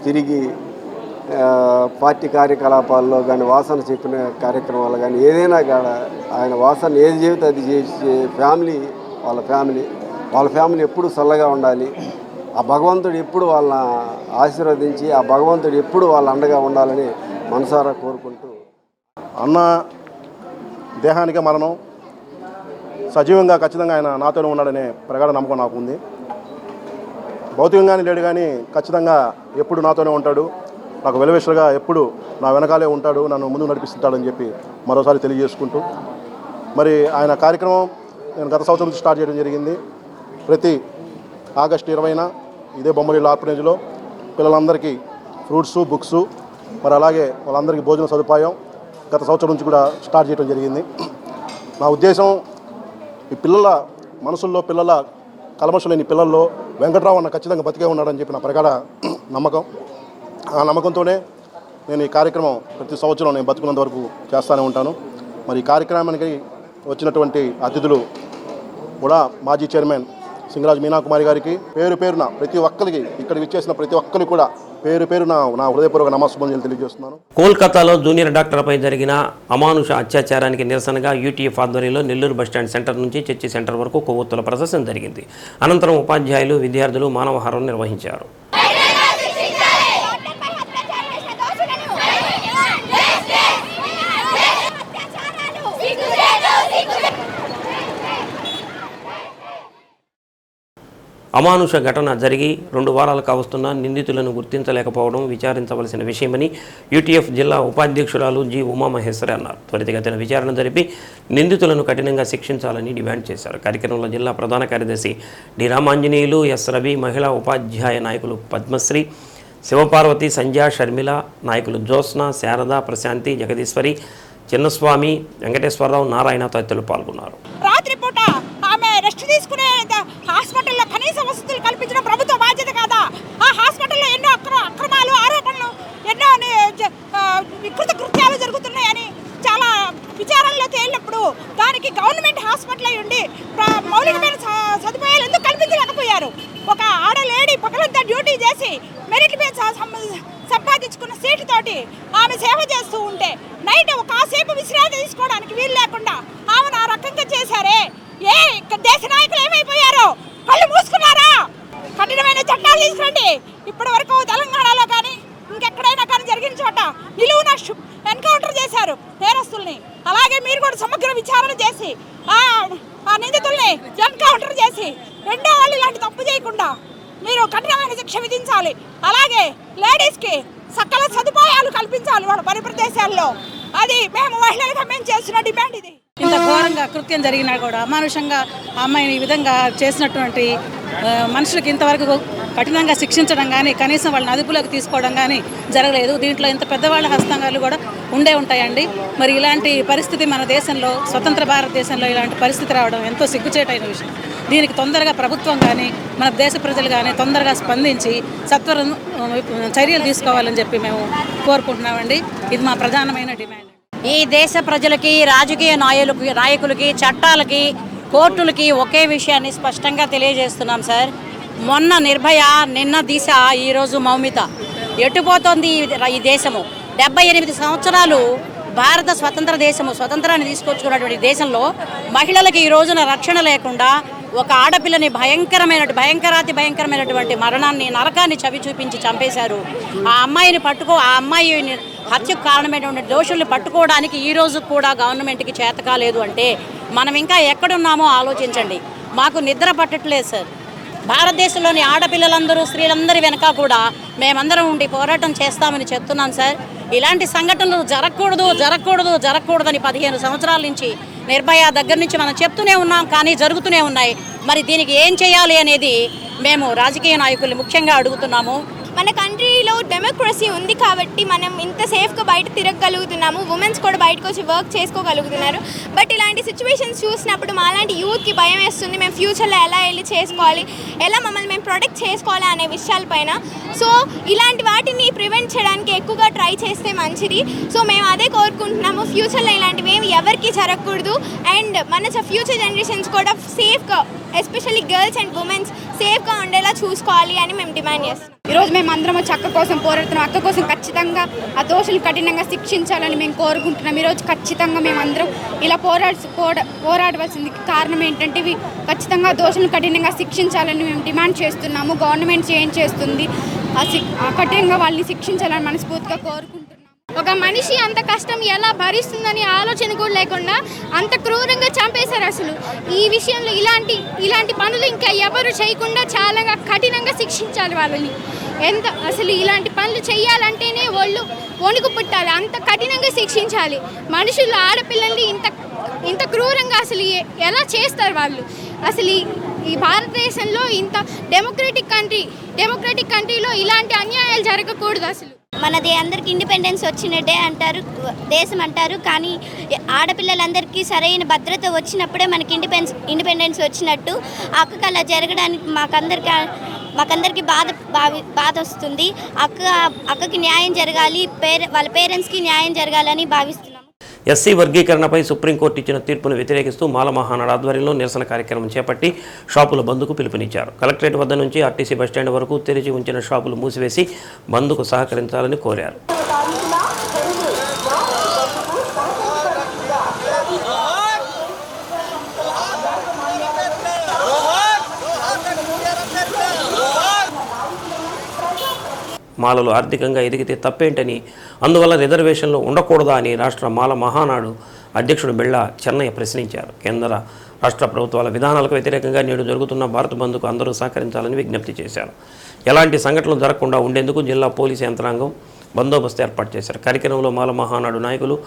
తిరిగి పార్టీ కార్యకలాపాల్లో కానీ వాసన చెప్పిన కార్యక్రమాలు కానీ ఏదైనా కానీ ఆయన వాసన ఏది చెబితే అది చేసే ఫ్యామిలీ వాళ్ళ ఫ్యామిలీ ఎప్పుడు చల్లగా ఉండాలి. ఆ భగవంతుడు ఎప్పుడు వాళ్ళని ఆశీర్వదించి ఆ భగవంతుడు ఎప్పుడు వాళ్ళ అండగా ఉండాలని మనసారా కోరుకుంటూ, అన్న దేహానికి మరణం సజీవంగా ఖచ్చితంగా ఆయన నాతోనే ఉన్నాడనే ప్రగాఢ నమ్మకం నాకు ఉంది. భౌతికంగానే లేడు కానీ ఖచ్చితంగా ఎప్పుడు నాతోనే ఉంటాడు. నాకు వెలువేషలుగా ఎప్పుడు నా వెనకాలే ఉంటాడు, నన్ను ముందుకు నడిపిస్తుంటాడని చెప్పి మరోసారి తెలియజేసుకుంటూ మరి ఆయన కార్యక్రమం నేను గత సంవత్సరం నుంచి స్టార్ట్ చేయడం జరిగింది. ప్రతి ఆగస్టు 20న ఇదే బొమ్మరిల్లు ఆర్ఫనేజ్లో పిల్లలందరికీ ఫ్రూట్స్, బుక్స్ మరి అలాగే వాళ్ళందరికీ భోజన సదుపాయం గత సంవత్సరం నుంచి కూడా స్టార్ట్ చేయడం జరిగింది. నా ఉద్దేశం ఈ పిల్లల మనసుల్లో, పిల్లల కల్మషం లేని పిల్లల్లో వెంకట్రావు అన్న ఖచ్చితంగా బతికే ఉన్నాడని చెప్పి నా ప్రగాఢ నమ్మకం. ఆ నమ్మకంతోనే నేను ఈ కార్యక్రమం ప్రతి సంవత్సరం నేను బతుకున్నంత వరకు చేస్తూనే ఉంటాను. మరి ఈ కార్యక్రమానికి వచ్చినటువంటి అతిథులు కూడా మాజీ చైర్మన్ సింగరాజు మీనా కుమారి గారికి పేరు పేరున ప్రతి ఒక్కరికి ఇక్కడ విచ్చేసిన ప్రతి ఒక్కరికి కూడా పేరు పేరున నా హృదయపూర్వక నమస్సులు తెలియజేస్తున్నాను. కోల్కతాలో జూనియర్ డాక్టర్పై జరిగిన అమానుష అత్యాచారానికి నిరసనగా యూటీఎఫ్ ఆధ్వర్యంలో నెల్లూరు బస్టాండ్ సెంటర్ నుంచి చర్చి సెంటర్ వరకు కొవ్వొత్తుల ప్రదర్శన జరిగింది. అనంతరం ఉపాధ్యాయులు, విద్యార్థులు మానవహారం నిర్వహించారు. అమానుష ఘటన జరిగి 2 వారాలు కావస్తున్నా నిందితులను గుర్తించలేకపోవడం విచారించవలసిన విషయమని యూటీఎఫ్ జిల్లా ఉపాధ్యక్షురాలు జి ఉమామహేశ్వరి అన్నారు. త్వరితగతిన విచారణ జరిపి నిందితులను కఠినంగా శిక్షించాలని డిమాండ్ చేశారు. కార్యక్రమంలో జిల్లా ప్రధాన కార్యదర్శి డి రామాంజనేయులు, ఎస్ రవి, మహిళా ఉపాధ్యాయ నాయకులు పద్మశ్రీ, శివపార్వతి, సంధ్య, షర్మిల, నాయకులు జ్యోత్స్న, శారద, ప్రశాంతి, జగదీశ్వరి, చిన్నస్వామి, వెంకటేశ్వరరావు, నారాయణ తదితరులు పాల్గొన్నారు. రాత్రిపూట ఆమె రెస్ట్ తీసుకునే హాస్పిటల్లో కనీస వసతులు కల్పించడం ప్రభుత్వ బాధ్యత కాదా? ఆ హాస్పిటల్లో ఎన్నో అక్రమాలు, ఆరోపణలు, ఎన్నో వికృత కృత్యాలు జరుగుతున్నాయని చాలా విచారణలో తేలినప్పుడు దానికి వాళ్ళకి గవర్నమెంట్ హాస్పిటల్ అయి ఉండి మౌలికమైన సదుపాయాలు ఎందుకు కల్పించలేకపోయారు? ఒక ఆడలేడీ పగలంతా డ్యూటీ చేసి మెరిట్ మీద సంపాదించుకున్న సీటుతోటి ఆమె సేవ చేస్తూ ఉంటే నైట్ కాసేపు విశ్రాంతి తీసుకోవడానికి వీలు లేకుండా ఆమెను ఆ రకంగా చేశారే. దేశ నాయకులు ఏమైపోయారో? కళ్ళు మూసుకున్నారా? కఠినమైన చట్టాలు తీసుకురండి. ఇప్పటి వరకు తెలంగాణలో కానీ ఇంకెక్కడైనా కానీ జరిగిన చోట నిలువున ఎన్కౌంటర్ చేశారు నేరస్తుల్ని. అలాగే మీరు కూడా సమగ్ర విచారణ చేసి ఆ నిందితుల్ని ఎన్కౌంటర్ చేసి రెండో వాళ్ళు ఇలాంటి తప్పు చేయకుండా మీరు కఠినమైన శిక్ష విధించాలి. అలాగే లేడీస్కి సకల సదుపాయాలు కల్పించాలి వాళ్ళ పని ప్రదేశాల్లో. అది మేము మహిళలుగా మేము చేస్తున్న డిమాండ్. ఇది ఇంత ఘోరంగా కృత్యం జరిగినా కూడా అమానుషంగా ఆ అమ్మాయిని ఈ విధంగా చేసినటువంటి మనుషులకు ఇంతవరకు కఠినంగా శిక్షించడం కానీ కనీసం వాళ్ళని అదుపులోకి తీసుకోవడం కానీ జరగలేదు. దీంట్లో ఇంత పెద్దవాళ్ళ హస్తంగాలు కూడా ఉండే ఉంటాయండి. మరి ఇలాంటి పరిస్థితి మన దేశంలో, స్వతంత్ర భారతదేశంలో ఇలాంటి పరిస్థితి రావడం ఎంతో సిగ్గుచేటైన విషయం. దీనికి తొందరగా ప్రభుత్వం కానీ మన దేశ ప్రజలు కానీ తొందరగా స్పందించి సత్వరం చర్యలు తీసుకోవాలని చెప్పి మేము కోరుకుంటున్నామండి. ఇది మా ప్రధానమైన డిమాండ్. ఈ దేశ ప్రజలకి, రాజకీయ నాయకులకి, చట్టాలకి, కోర్టులకి ఒకే విషయాన్ని స్పష్టంగా తెలియజేస్తున్నాం సార్. మొన్న నిర్భయ, నిన్న దిశ, ఈరోజు మౌమిత. ఎటుపోతోంది ఈ దేశము? 78 సంవత్సరాలు భారత స్వతంత్ర దేశము, స్వతంత్రాన్ని తీసుకొచ్చుకున్నటువంటి దేశంలో మహిళలకి ఈ రోజున రక్షణ లేకుండా ఒక ఆడపిల్లని భయంకరమైనటువంటి మరణాన్ని, నరకాన్ని చవి చూపించి చంపేశారు. ఆ అమ్మాయిని హత్యకు కారణమైనటువంటి దోషుల్ని పట్టుకోవడానికి ఈ రోజు కూడా గవర్నమెంట్కి చేత కాలేదు అంటే మనం ఇంకా ఎక్కడున్నామో ఆలోచించండి. మాకు నిద్ర పట్టట్లేదు సార్. భారతదేశంలోని ఆడపిల్లలందరూ, స్త్రీలందరి వెనక కూడా మేమందరం ఉండి పోరాటం చేస్తామని చెప్తున్నాం సార్. ఇలాంటి సంఘటనలు జరగకూడదని 15 సంవత్సరాల నుంచి నిర్భయ దగ్గర నుంచి మనం చెప్తూనే ఉన్నాం, కానీ జరుగుతూనే ఉన్నాయి. మరి దీనికి ఏం చేయాలి అనేది మేము రాజకీయ నాయకుల్ని ముఖ్యంగా అడుగుతున్నాము. మన కంట్రీలో డెమోక్రసీ ఉంది కాబట్టి మనం ఇంత సేఫ్గా బయట తిరగగలుగుతున్నాము. ఉమెన్స్ కూడా బయటకు వచ్చి వర్క్ చేసుకోగలుగుతున్నారు. బట్ ఇలాంటి సిచ్యువేషన్స్ చూసినప్పుడు మాలాంటి యూత్కి భయం వేస్తుంది. మేము ఫ్యూచర్లో ఎలా వెళ్ళి చేసుకోవాలి, ఎలా మమ్మల్ని మేము ప్రొటెక్ట్ చేసుకోవాలి అనే విషయాలపైన. సో ఇలాంటి వాటిని ప్రివెంట్ చేయడానికి ఎక్కువగా ట్రై చేస్తే మంచిది. సో మేము అదే కోరుకుంటున్నాము. ఫ్యూచర్లో ఇలాంటివి ఏమి ఎవరికి జరగకూడదు. అండ్ మన ఫ్యూచర్ జనరేషన్స్ కూడా సేఫ్గా, ఎస్పెషల్లీ గర్ల్స్ అండ్ ఉమెన్స్ సేఫ్గా ఉండేలా చూసుకోవాలి అని మేము డిమాండ్ చేస్తున్నాం. ఈరోజు మేము అందరం వచ్చి అక్క కోసం పోరాడుతున్నాం. అక్క కోసం ఖచ్చితంగా ఆ దోషులు కఠినంగా శిక్షించాలని మేము కోరుకుంటున్నాం. ఈరోజు ఖచ్చితంగా మేమందరం ఇలా పోరాడవలసింది కారణం ఏంటంటే ఇవి ఖచ్చితంగా దోషులను కఠినంగా శిక్షించాలని మేము డిమాండ్ చేస్తున్నాము. గవర్నమెంట్ ఏం చేస్తుంది, కఠినంగా వాళ్ళని శిక్షించాలని మనస్ఫూర్తిగా కోరుకుంటున్నాం. ఒక మనిషి అంత కష్టం ఎలా భరిస్తుందని ఆలోచన కూడా లేకుండా అంత క్రూరంగా చంపేశారు. అసలు ఈ విషయంలో ఇలాంటి పనులు ఇంకా ఎవరు చేయకుండా చాలా కఠినంగా శిక్షించాలి వాళ్ళని. అసలు ఇలాంటి పనులు చేయాలంటేనే వాళ్ళు వణుకు పుట్టాలి, అంత కఠినంగా శిక్షించాలి. మనుషులు, ఆడపిల్లల్ని ఇంత క్రూరంగా అసలు ఎలా చేస్తారు వాళ్ళు? అసలు ఈ భారతదేశంలో ఇంత డెమోక్రటిక్ కంట్రీలో ఇలాంటి అన్యాయాలు జరగకూడదు. అసలు మనది అందరికి ఇండిపెండెన్స్ వచ్చినట్టే అంటారు, దేశం అంటారు. కానీ ఆడపిల్లలందరికీ సరైన భద్రత వచ్చినప్పుడే మనకి ఇండిపెండెన్స్ వచ్చినట్టు. అక్కకి అలా జరగడానికి మాకందరికి బాధ వస్తుంది. అక్కకి న్యాయం జరగాలి, వాళ్ళ పేరెంట్స్కి న్యాయం జరగాలని భావిస్తున్నాం. ఎస్సీ వర్గీకరణపై సుప్రీంకోర్టు ఇచ్చిన తీర్పును వ్యతిరేకిస్తూ మాల మహానాడు ఆధ్వర్యంలో నిరసన కార్యక్రమం చేపట్టి షాపుల బంద్కు పిలుపునిచ్చారు. కలెక్టరేట్ వద్ద నుంచి ఆర్టీసీ బస్టాండ్ వరకు తెరిచి ఉంచిన షాపులు మూసివేసి బంద్కు సహకరించాలని కోరారు. మాలలు ఆర్థికంగా ఎదిగితే తప్పేంటని, అందువల్ల రిజర్వేషన్లు ఉండకూడదా అని రాష్ట్ర మాల మహానాడు అధ్యక్షుడు బెళ్ళ చెన్నయ్య ప్రశ్నించారు. కేంద్ర రాష్ట్ర ప్రభుత్వాల విధానాలకు వ్యతిరేకంగా నేడు జరుగుతున్న భారత్ బంద్కు అందరూ సహకరించాలని విజ్ఞప్తి చేశారు. ఎలాంటి సంఘటనలు జరగకుండా ఉండేందుకు జిల్లా పోలీసు యంత్రాంగం బందోబస్తు ఏర్పాటు చేశారు. కార్యక్రమంలో మాల మహానాడు నాయకులు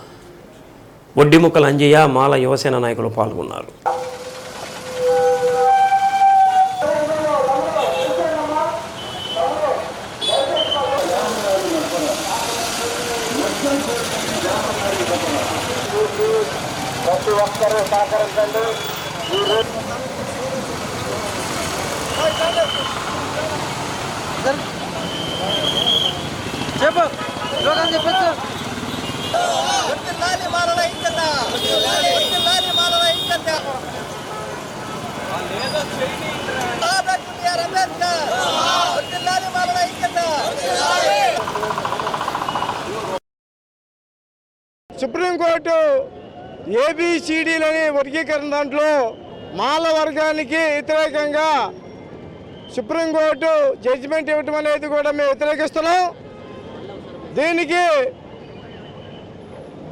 ఒడ్డిముక్కల అంజయ్య, మాల యువసేన నాయకులు పాల్గొన్నారు. ప్రతి ఒక్కరూ సహకరించండి. చెప్పు చెప్పచ్చు. మాలల సుప్రీంకోర్టు ఏబిసిడీలని వర్గీకరణ దాంట్లో మాల వర్గానికి వ్యతిరేకంగా సుప్రీంకోర్టు జడ్జిమెంట్ ఇవ్వటం అనేది కూడా మేము వ్యతిరేకిస్తున్నాం. దీనికి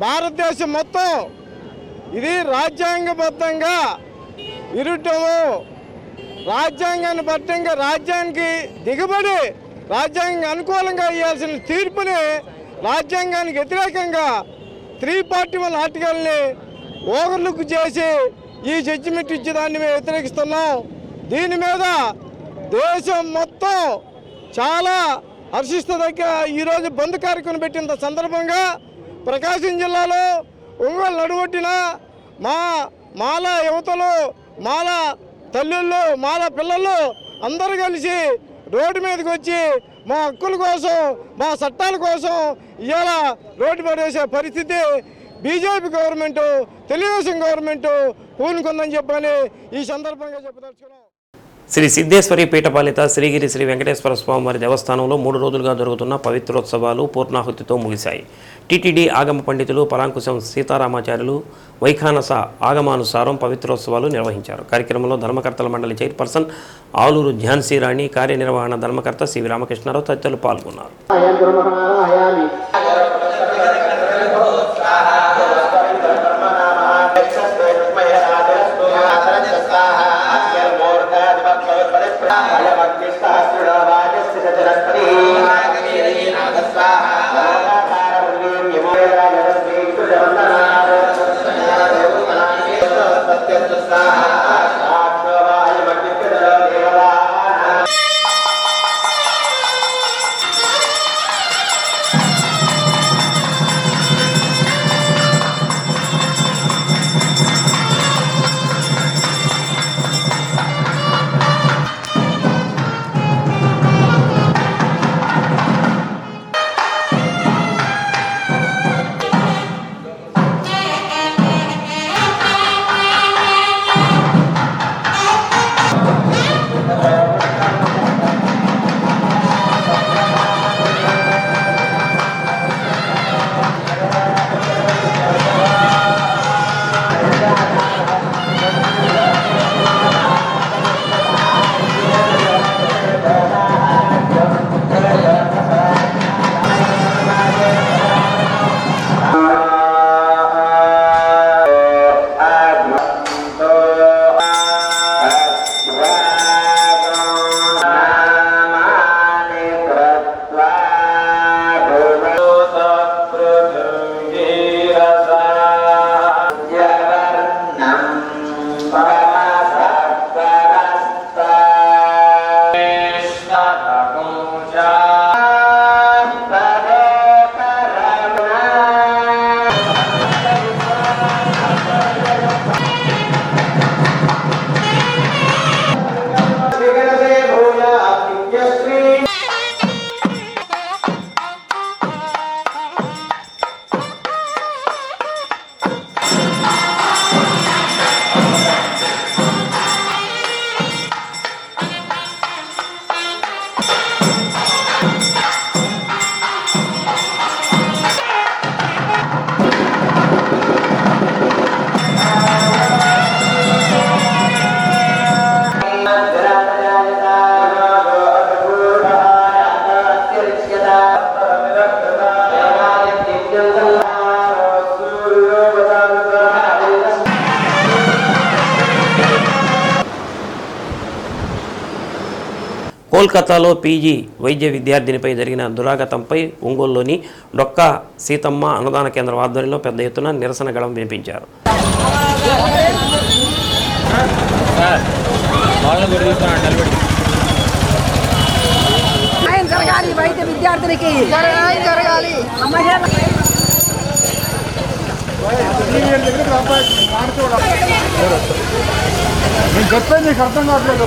భారతదేశం మొత్తం ఇది రాజ్యాంగబద్ధంగా ఇరుటము, రాజ్యాంగాన్ని బట్టంగా రాజ్యానికి దిగబడి రాజ్యాంగం అనుకూలంగా ఇవ్వాల్సిన తీర్పుని రాజ్యాంగానికి వ్యతిరేకంగా 341 ఆర్టికల్ని ఓవర్లుక్ చేసి ఈ జడ్జిమెంట్ ఇచ్చేదాన్ని మేము వ్యతిరేకిస్తున్నాం. దీని మీద దేశం మొత్తం చాలా హర్షిస్తదగ్గ ఈరోజు బంద్ కార్యక్రమం పెట్టిన సందర్భంగా ప్రకాశం జిల్లాలో ఒంగోలు నడువొట్టిన మాల యువతలు, మాల తల్లుళ్ళు, మాల పిల్లలు అందరూ కలిసి రోడ్డు మీదకి వచ్చి మా హక్కుల కోసం, మా చట్టాల కోసం ఇవాళ రోడ్డు పడేసే పరిస్థితి బీజేపీ గవర్నమెంట్, తెలుగుదేశం గవర్నమెంట్ పూనుకుందని చెప్పని ఈ సందర్భంగా చెప్పదలుచుకున్నాం. శ్రీ సిద్ధేశ్వరి పీఠపాలిత శ్రీగిరి శ్రీ వెంకటేశ్వర స్వామివారి దేవస్థానంలో 3 రోజులుగా జరుగుతున్న పవిత్రోత్సవాలు పూర్ణాహుతితో ముగిశాయి. టీటీడీ ఆగమ పండితులు పరాంకుశం సీతారామాచార్యులు వైఖానస ఆగమానుసారం పవిత్రోత్సవాలు నిర్వహించారు. కార్యక్రమంలో ధర్మకర్తల మండలి చైర్పర్సన్ ఆలూరు ఝాన్సీ రాణి, కార్యనిర్వహణ ధర్మకర్త సివి రామకృష్ణారావు తదితరులు పాల్గొన్నారు. కోల్కతాలో పీజీ వైద్య విద్యార్థినిపై జరిగిన దురాగతంపై ఒంగోలులోని డొక్కా సీతమ్మ అన్నదాన కేంద్రం ఆధ్వర్యంలో పెద్ద ఎత్తున నిరసన గళం వినిపించారు. వైద్య విద్యార్థినికి జరగాలి. నేను చెప్పేది నీకు అర్థం కావట్లేదు.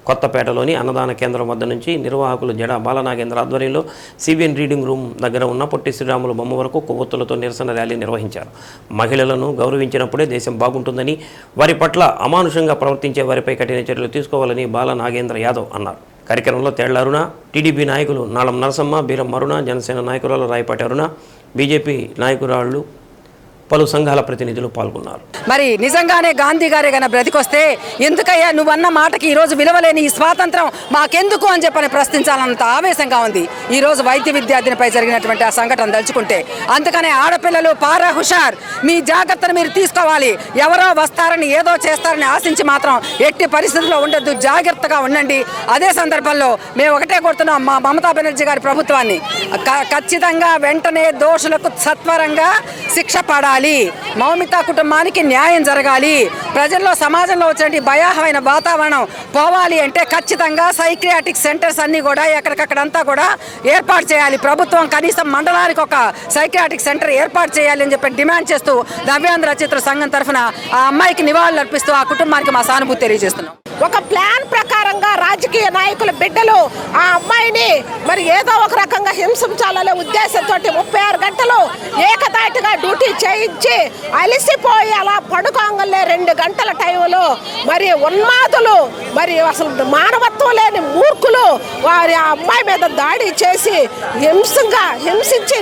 కొత్తపేటలోని అన్నదాన కేంద్రం వద్ద నుంచి నిర్వాహకులు జడ బాలనాగేంద్ర ఆధ్వర్యంలో సిబిఎన్ రీడింగ్ రూమ్ దగ్గర ఉన్న పొట్టి శ్రీరాములు బొమ్మ వరకు కొవ్వొత్తులతో నిరసన ర్యాలీ నిర్వహించారు. మహిళలను గౌరవించినప్పుడే దేశం బాగుంటుందని, వారి పట్ల అమానుషంగా ప్రవర్తించే వారిపై కఠిన చర్యలు తీసుకోవాలని బాలనాగేంద్ర యాదవ్ అన్నారు. కార్యక్రమంలో తేళ్ల అరుణ, టీడీపీ నాయకులు నాళం నరసమ్మ, బీరం అరుణ, జనసేన నాయకురాలు రాయపాటి అరుణ, బీజేపీ నాయకురాళ్లు, పలు సంఘాల ప్రతినిధులు పాల్గొన్నారు. మరి నిజంగానే గాంధీ గారే గన బ్రతికొస్తే ఎందుకయ్యా నువ్వన్న మాటకి ఈరోజు విలువలేని ఈ స్వాతంత్రం మాకెందుకు అని చెప్పని ప్రశ్నించాలన్నంత ఆవేశంగా ఉంది ఈరోజు వైద్య విద్యార్థినిపై జరిగినటువంటి ఆ సంఘటన తలుచుకుంటే. అందుకనే ఆడపిల్లలు పారా హుషార్, మీ జాగ్రత్తను మీరు తీసుకోవాలి. ఎవరో వస్తారని ఏదో చేస్తారని ఆశించి మాత్రం ఎట్టి పరిస్థితుల్లో ఉండొద్దు, జాగ్రత్తగా ఉండండి. అదే సందర్భంలో మేము ఒకటే కోరుతున్నాం మా మమతా బెనర్జీ గారి ప్రభుత్వాన్ని, ఖచ్చితంగా వెంటనే దోషులకు సత్వరంగా శిక్ష పడాలి. మౌమితా కుటుంబానికి న్యాయం జరగాలి. ప్రజల్లో సమాజంలో వచ్చినటువంటి భయాహమైన వాతావరణం పోవాలి అంటే ఖచ్చితంగా సైక్రియాటిక్ సెంటర్స్ అన్నీ కూడా ఎక్కడికక్కడంతా కూడా ఏర్పాటు చేయాలి. ప్రభుత్వం కనీసం మండలానికి ఒక సైక్రియాటిక్ సెంటర్ ఏర్పాటు చేయాలి అని చెప్పి డిమాండ్ చేస్తూ దివ్యాంగ రచయితల సంఘం తరఫున ఆ అమ్మాయికి నివాళులు అర్పిస్తూ ఆ కుటుంబానికి మా సానుభూతి తెలియజేస్తున్నాం. ఒక ప్లాన్ ప్రకారంగా రాజకీయ నాయకుల బిడ్డలు ఆ అమ్మాయిని మరి ఏదో ఒక రకంగా హింసించాలనే ఉద్దేశంతో 36 గంటలు ఏకదాటిగా డ్యూటీ చేయించి అలసిపోయి అలా పడుకోగలే 2 గంటల టైంలో మరి ఉన్మాదులు, మరి అసలు మానవత్వం లేని మూర్ఖులు వారి ఆ అమ్మాయి మీద దాడి చేసి హింసించి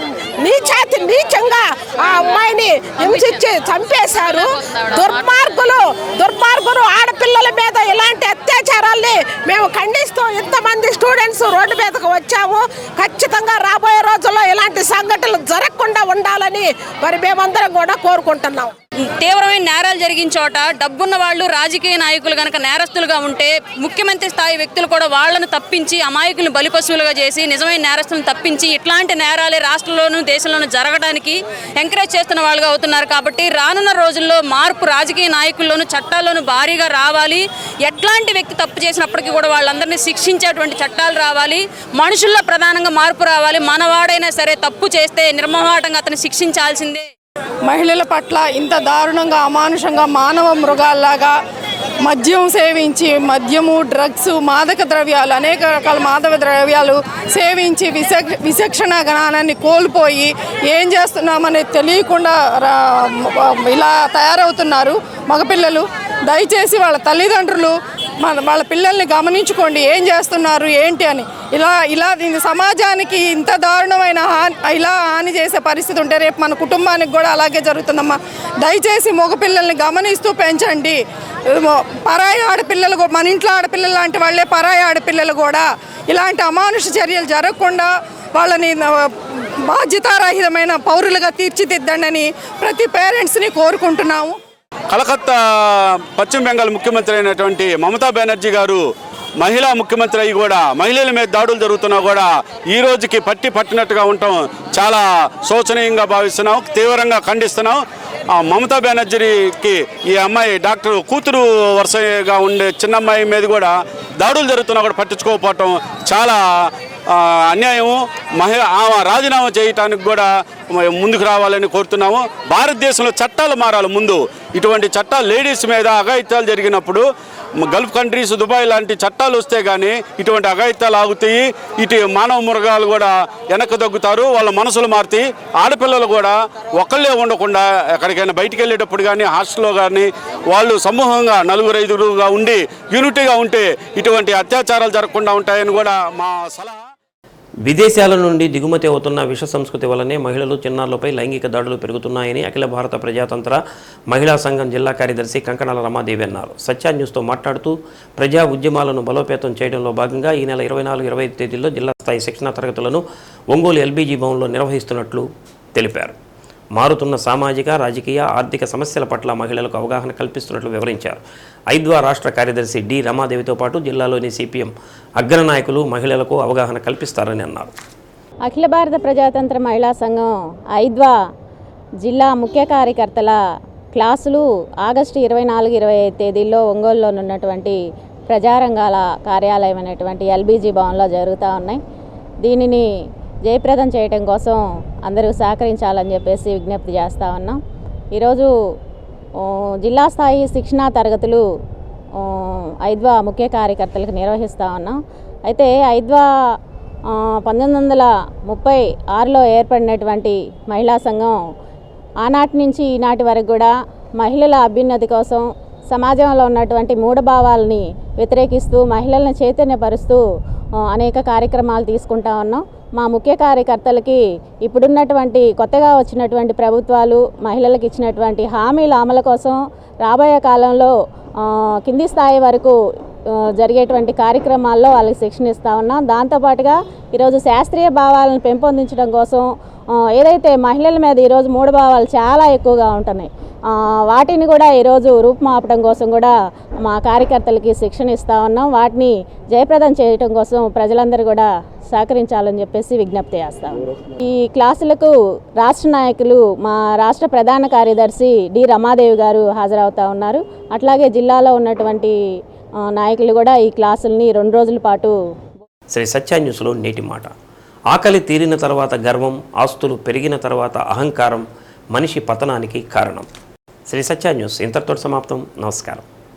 నీచంగా ఆ అమ్మాయిని హింసించి చంపేశారు. దుర్మార్గులు ఆడపిల్లల మీద ఇలాంటి అత్యాచారాల్ని మేము ఖండిస్తూ ఇంతమంది స్టూడెంట్స్ రోడ్డు మీదకు వచ్చాము. ఖచ్చితంగా రాబోయే రోజుల్లో ఇలాంటి సంఘటనలు జరగకుండా ఉండాలని మరి మేమందరం కూడా కోరుకుంటున్నాం. తీవ్రమైన నేరాలు జరిగిన చోట డబ్బున్న వాళ్ళు రాజకీయ నాయకులు కనుక నేరస్తులుగా ఉంటే ముఖ్యమంత్రి స్థాయి వ్యక్తులు కూడా వాళ్లను తప్పించి అమాయకులను బలిపశువులుగా చేసి నిజమైన నేరస్తులను తప్పించి ఇట్లాంటి నేరాలే రాష్ట్రంలోనూ దేశంలోనూ జరగడానికి ఎంకరేజ్ చేస్తున్న వాళ్ళుగా అవుతున్నారు. కాబట్టి రానున్న రోజుల్లో మార్పు రాజకీయ నాయకుల్లోనూ చట్టాల్లోనూ భారీగా రావాలి. ఎట్లాంటి వ్యక్తి తప్పు చేసినప్పటికీ కూడా వాళ్ళందరినీ శిక్షించేటువంటి చట్టాలు రావాలి. మనుషుల్లో ప్రధానంగా మార్పు రావాలి. మనవాడైనా సరే తప్పు చేస్తే నిర్మోహాటంగా అతను శిక్షించాల్సిందే. మహిళల పట్ల ఇంత దారుణంగా అమానుషంగా మానవ మృగాల్లాగా మద్యం సేవించి డ్రగ్స్, మాదక ద్రవ్యాలు, అనేక రకాల మాదక ద్రవ్యాలు సేవించి విచక్షణ జ్ఞానాన్ని కోల్పోయి ఏం చేస్తున్నామనేది తెలియకుండా ఇలా తయారవుతున్నారు మగపిల్లలు. దయచేసి వాళ్ళ తల్లిదండ్రులు వాళ్ళ పిల్లల్ని గమనించుకోండి, ఏం చేస్తున్నారు ఏంటి అని. ఇలా దీని సమాజానికి ఇంత దారుణమైన హాని చేసే పరిస్థితి ఉంటే రేపు మన కుటుంబానికి కూడా అలాగే జరుగుతుందమ్మా. దయచేసి మగపిల్లల్ని గమనిస్తూ పెంచండి. పరాయి ఆడపిల్లలు, మన ఇంట్లో ఆడపిల్లలు లాంటి వాళ్ళే పరాయి ఆడపిల్లలు కూడా ఇలాంటి అమానుష చర్యలు జరగకుండా వాళ్ళని బాధ్యతారహితమైన పౌరులుగా తీర్చిదిద్దండి అని ప్రతి పేరెంట్స్ని కోరుకుంటున్నాము. కలకత్తా పశ్చిమ బెంగాల్ ముఖ్యమంత్రి అయినటువంటి మమతా బెనర్జీ గారు మహిళా ముఖ్యమంత్రి అయ్యి కూడా మహిళల మీద దాడులు జరుగుతున్నా కూడా ఈ రోజుకి పట్టినట్టుగా ఉండటం చాలా శోచనీయంగా భావిస్తున్నాం, తీవ్రంగా ఖండిస్తున్నాం. మమతా బెనర్జీకి ఈ అమ్మాయి డాక్టర్ కూతురు వరుసగా ఉండే చిన్న అమ్మాయి మీద కూడా దాడులు జరుగుతున్నా కూడా పట్టించుకోకపోవటం చాలా అన్యాయం. ఆమె రాజీనామా చేయటానికి కూడా ముందుకు రావాలని కోరుతున్నాము. భారతదేశంలో చట్టాలు మారాలి. ముందు ఇటువంటి చట్టాలు లేడీస్ మీద అఘాయిత్యాలు జరిగినప్పుడు గల్ఫ్ కంట్రీస్, దుబాయ్ లాంటి చట్టాలు వస్తే కానీ ఇటువంటి అఘాయిత్యాలు ఆగుతాయి. ఇటు మానవ మృగాలు కూడా వెనక్కి తగ్గుతారు, వాళ్ళ మనసులు మారుతాయి. ఆడపిల్లలు కూడా ఒకళ్ళే ఉండకుండా ఎక్కడికైనా బయటికి వెళ్ళేటప్పుడు కానీ హాస్టల్లో కానీ వాళ్ళు సమూహంగా 4-5గా ఉండి యూనిటీగా ఉంటే ఇటువంటి అత్యాచారాలు జరగకుండా ఉంటాయని కూడా మా సలహా. విదేశాల నుండి దిగుమతి అవుతున్న విష సంస్కృతి వల్లనే మహిళలు, చిన్నారులపై లైంగిక దాడులు పెరుగుతున్నాయని అఖిల భారత ప్రజాతంత్ర మహిళా సంఘం జిల్లా కార్యదర్శి కంకణాల రమాదేవి అన్నారు. సత్య న్యూస్తో మాట్లాడుతూ ప్రజా ఉద్యమాలను బలోపేతం చేయడంలో భాగంగా ఈ నెల 24-25 తేదీల్లో జిల్లా స్థాయి శిక్షణా తరగతులను ఒంగోలు ఎల్బీజీ భవన్లో నిర్వహిస్తున్నట్లు తెలిపారు. మారుతున్న సామాజిక, రాజకీయ, ఆర్థిక సమస్యల పట్ల మహిళలకు అవగాహన కల్పిస్తున్నట్లు వివరించారు. ఐద్వా రాష్ట్ర కార్యదర్శి డి రమాదేవితో పాటు జిల్లాలోని సిపిఎం అగ్రనాయకులు మహిళలకు అవగాహన కల్పిస్తారని అన్నారు. అఖిల భారత ప్రజాతంత్ర మహిళా సంఘం ఐద్వా జిల్లా ముఖ్య కార్యకర్తల క్లాసులు ఆగస్టు 24-25 తేదీల్లో ఒంగోలులో ఉన్నటువంటి ప్రజారంగాల కార్యాలయం అనేటువంటి ఎల్బీజీ భవన్లో జరుగుతూ ఉన్నాయి. దీనిని జయప్రదం చేయడం కోసం అందరూ సహకరించాలని చెప్పేసి విజ్ఞప్తి చేస్తూ ఉన్నాం. ఈరోజు జిల్లా స్థాయి శిక్షణా తరగతులు ఐద్వా ముఖ్య కార్యకర్తలకు నిర్వహిస్తూ ఉన్నాం. అయితే ఐద్వా 1936లో ఏర్పడినటువంటి మహిళా సంఘం ఆనాటి నుంచి ఈనాటి వరకు కూడా మహిళల అభ్యున్నతి కోసం సమాజంలో ఉన్నటువంటి మూఢభావాలని వ్యతిరేకిస్తూ మహిళలను చైతన్యపరుస్తూ అనేక కార్యక్రమాలు తీసుకుంటా ఉన్నాం. మా ముఖ్య కార్యకర్తలకి ఇప్పుడున్నటువంటి కొత్తగా వచ్చినటువంటి ప్రభుత్వాలు మహిళలకు ఇచ్చినటువంటి హామీల అమలు కోసం రాబోయే కాలంలో కింది స్థాయి వరకు జరిగేటువంటి కార్యక్రమాల్లో వాళ్ళకి శిక్షణ ఇస్తూ ఉన్నాం. దాంతోపాటుగా ఈరోజు శాస్త్రీయ భావాలను పెంపొందించడం కోసం ఏదైతే మహిళల మీద ఈరోజు మూఢభావాలు చాలా ఎక్కువగా ఉంటున్నాయి, వాటిని కూడా ఈరోజు రూపుమాపడం కోసం కూడా మా కార్యకర్తలకి శిక్షణ ఇస్తూ ఉన్నాం. వాటిని జయప్రదం చేయడం కోసం ప్రజలందరూ కూడా సహకరించాలని చెప్పేసి విజ్ఞప్తి చేస్తాం. ఈ క్లాసులకు రాష్ట్ర నాయకులు మా రాష్ట్ర ప్రధాన కార్యదర్శి డి రమాదేవి గారు హాజరవుతూ ఉన్నారు. అట్లాగే జిల్లాలో ఉన్నటువంటి నాయకులు కూడా ఈ క్లాసుల్ని 2 రోజుల పాటు. శ్రీ సత్య న్యూస్లో నేటి మాట. ఆకలి తీరిన తర్వాత గర్వం, ఆస్తులు పెరిగిన తర్వాత అహంకారం మనిషి పతనానికి కారణం. శ్రీ సత్య న్యూస్ ఇంతటితో సమాప్తం. నమస్కారం.